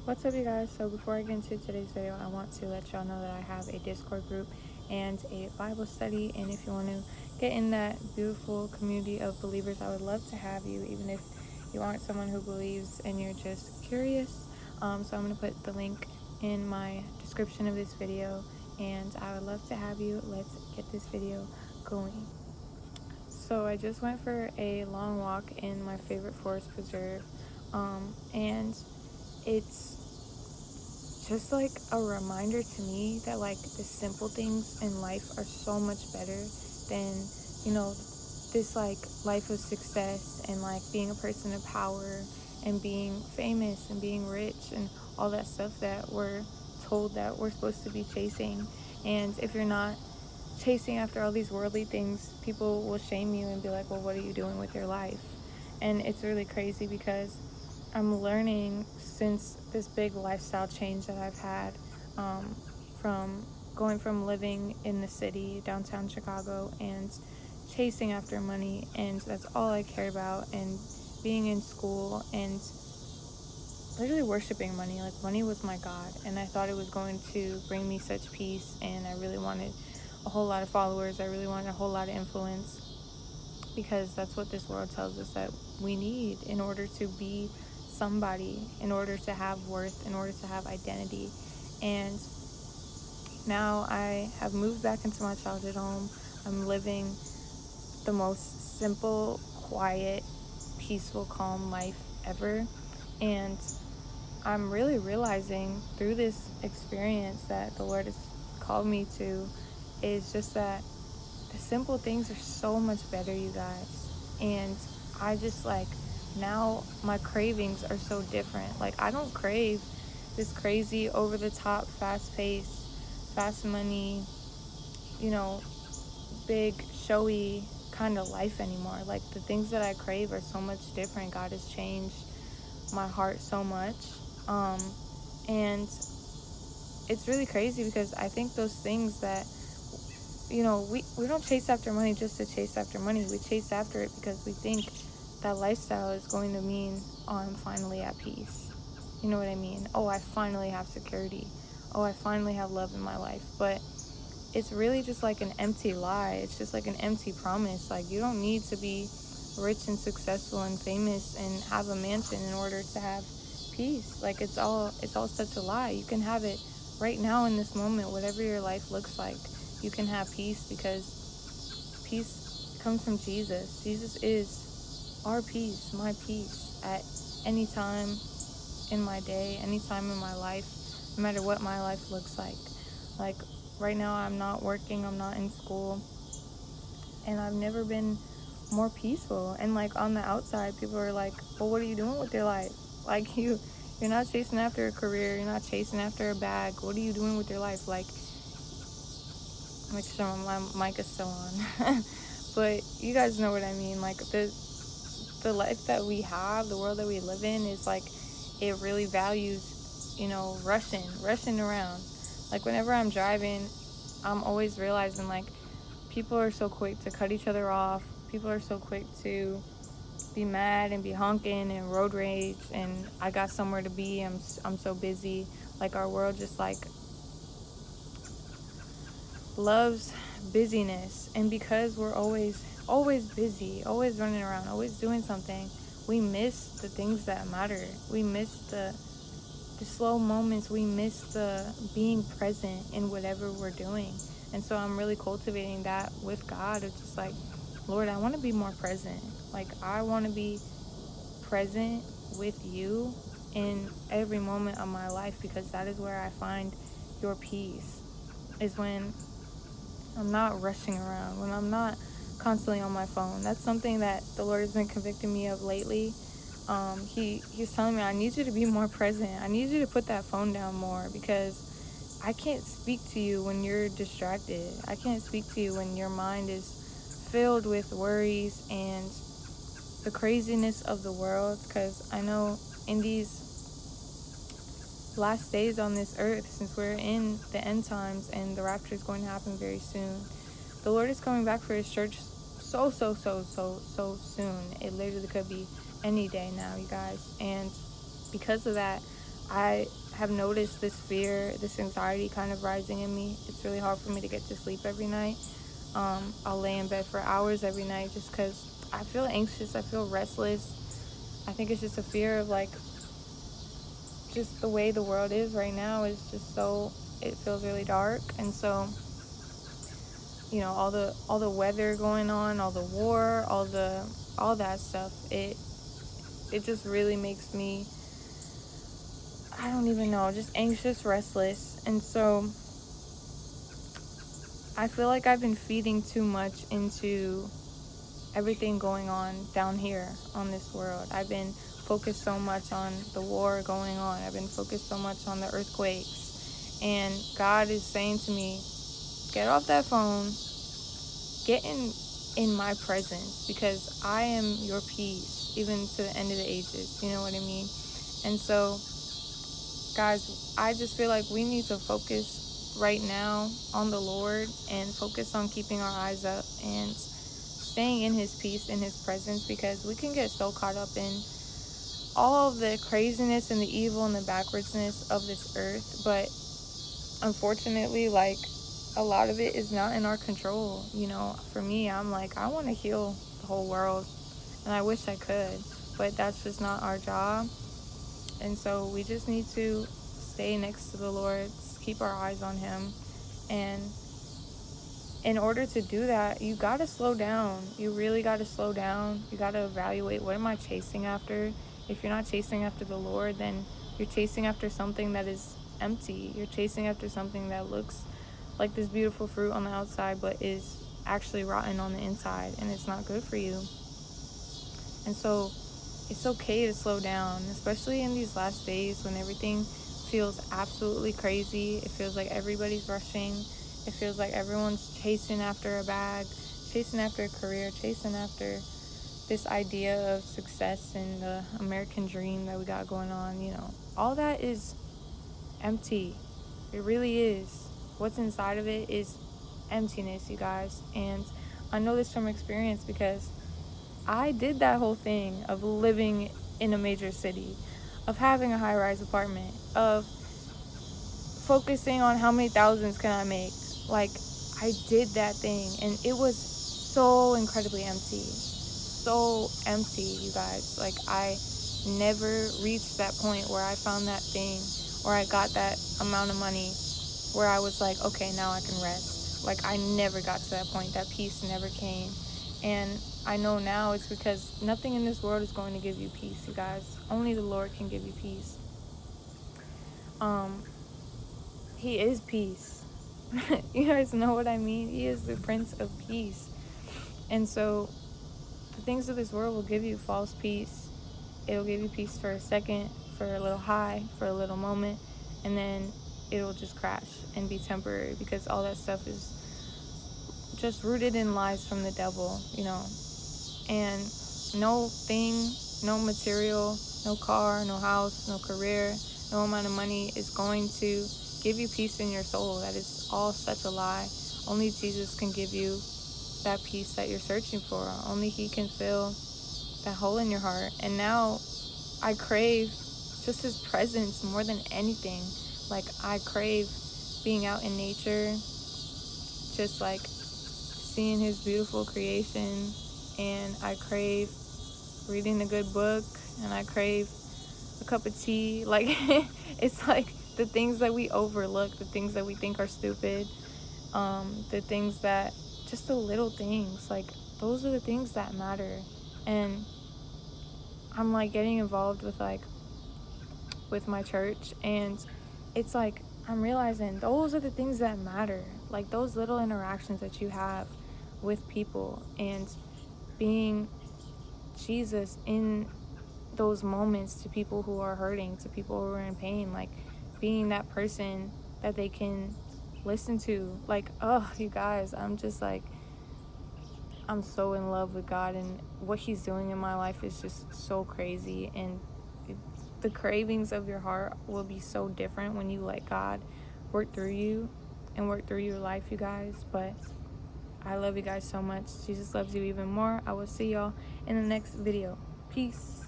What's up, you guys? So before I get into today's video, I want to let y'all know that I have a Discord group and a Bible study, and if you want to get in that beautiful community of believers, I would love to have you, even if you aren't someone who believes and you're just curious. So I'm going to put the link in my description of this video, and I would love to have you. Let's get this video going. So I just went for a long walk in my favorite forest preserve, and it's just like a reminder to me that like the simple things in life are so much better than, this like life of success and like being a person of power and being famous and being rich and all that stuff that we're told that we're supposed to be chasing. And if you're not chasing after all these worldly things, people will shame you and be like, well, what are you doing with your life? And it's really crazy because I'm learning since this big lifestyle change that I've had, from going from living in the city, downtown Chicago, and chasing after money, and that's all I care about, and being in school and literally worshiping money. Like, money was my God, and I thought it was going to bring me such peace, and I really wanted a whole lot of followers. I really wanted a whole lot of influence, because that's what this world tells us that we need in order to be somebody, in order to have worth, in order to have identity. And now I have moved back into my childhood home. I'm living the most simple, quiet, peaceful, calm life ever. And I'm really realizing through this experience that the Lord has called me to is just that the simple things are so much better, you guys. And I just like, now my cravings are so different. Like, I don't crave this crazy, over the top, fast pace, fast money, big, showy kind of life anymore. Like, the things that I crave are so much different. God has changed my heart so much. And it's really crazy because I think those things that, we don't chase after money just to chase after money. We chase after it because we think that lifestyle is going to mean, oh, I'm finally at peace. You know what I mean? Oh, I finally have security. Oh, I finally have love in my life. But it's really just like an empty lie. It's just like an empty promise. Like, you don't need to be rich and successful and famous and have a mansion in order to have peace. Like, it's all such a lie. You can have it right now in this moment, whatever your life looks like. You can have peace, because peace comes from Jesus. Jesus is our peace, my peace, at any time in my day, any time in my life, no matter what my life looks like. Like, right now I'm not working, I'm not in school, and I've never been more peaceful. And like, on the outside, people are like, well, what are you doing with your life? Like, you're not chasing after a career, you're not chasing after a bag. What are you doing with your life? Like, make sure my mic is still on. But you guys know what I mean. Like, the life that we have, the world that we live in, is like, it really values, rushing around. Like, whenever I'm driving, I'm always realizing, like, people are so quick to cut each other off. People are so quick to be mad and be honking and road rage, and I got somewhere to be, I'm so busy. Like, our world just like loves busyness, and because we're always busy, always running around, always doing something, we miss the things that matter. We miss the slow moments. We miss the being present in whatever we're doing. And so I'm really cultivating that with God. It's just like, Lord, I want to be more present. Like, I want to be present with you in every moment of my life, because that is where I find your peace, is when I'm not rushing around, when I'm not constantly on my phone. That's something that the Lord has been convicting me of lately. He's telling me, I need you to be more present. I need you to put that phone down more, because I can't speak to you when you're distracted. I can't speak to you when your mind is filled with worries and the craziness of the world. Because I know in these last days on this earth, since we're in the end times and the rapture is going to happen very soon, the Lord is coming back for his church so soon. It literally could be any day now, you guys. And because of that, I have noticed this fear, this anxiety kind of rising in me. It's really hard for me to get to sleep every night. I'll lay in bed for hours every night just because I feel anxious, I feel restless. I think it's just a fear of like just the way the world is right now is just so, it feels really dark. And so, you know, all the weather going on, all the war, all that stuff, it just really makes me, I don't even know, just anxious, restless. And so I feel like I've been feeding too much into everything going on down here on this world. I've been focused so much on the war going on. I've been focused so much on the earthquakes. And God is saying to me, get off that phone, get in my presence, because I am your peace, even to the end of the ages. You know what I mean? And so, guys, I just feel like we need to focus right now on the Lord and focus on keeping our eyes up and staying in his peace, in his presence, because we can get so caught up in all of the craziness and the evil and the backwardsness of this earth. But unfortunately, like, a lot of it is not in our control. You know, for me, I'm like, I want to heal the whole world, and I wish I could, but that's just not our job. And so we just need to stay next to the Lord, keep our eyes on him. And in order to do that, you got to slow down. You really got to slow down. You got to evaluate, what am I chasing after? If you're not chasing after the Lord, then you're chasing after something that is empty. You're chasing after something that looks like this beautiful fruit on the outside, but is actually rotten on the inside, and it's not good for you. And so it's okay to slow down, especially in these last days when everything feels absolutely crazy. It feels like everybody's rushing. It feels like everyone's chasing after a bag, chasing after a career, chasing after this idea of success and the American dream that we got going on. You know, all that is empty. It really is. What's inside of it is emptiness, you guys. And I know this from experience because I did that whole thing of living in a major city, of having a high-rise apartment, of focusing on how many thousands can I make. Like, I did that thing, and it was so incredibly empty. So empty, you guys. Like, I never reached that point where I found that thing, where I got that amount of money, where I was like, okay, now I can rest. Like, I never got to that point. That peace never came. And I know now it's because nothing in this world is going to give you peace, you guys. Only the Lord can give you peace. He is peace. You guys know what I mean? He is the Prince of Peace. And so the things of this world will give you false peace. It'll give you peace for a second, for a little high, for a little moment, and then it'll just crash and be temporary, because all that stuff is just rooted in lies from the devil, you know. And no thing, no material, no car, no house, no career, no amount of money is going to give you peace in your soul. That is all such a lie. Only Jesus can give you that peace that you're searching for. Only he can fill that hole in your heart. And now I crave just his presence more than anything. Like, I crave being out in nature, just like seeing his beautiful creation. And I crave reading a good book, and I crave a cup of tea. Like, it's like the things that we overlook, the things that we think are stupid, the things that, just the little things, like, those are the things that matter. And I'm like getting involved with my church, and it's like I'm realizing those are the things that matter. Like, those little interactions that you have with people, and being Jesus in those moments to people who are hurting, to people who are in pain, like being that person that they can listen to. Like, oh, you guys, I'm just like, I'm so in love with God, and what he's doing in my life is just so crazy. And the cravings of your heart will be so different when you let God work through you and work through your life, you guys. But I love you guys so much. Jesus loves you even more. I will see y'all in the next video. Peace.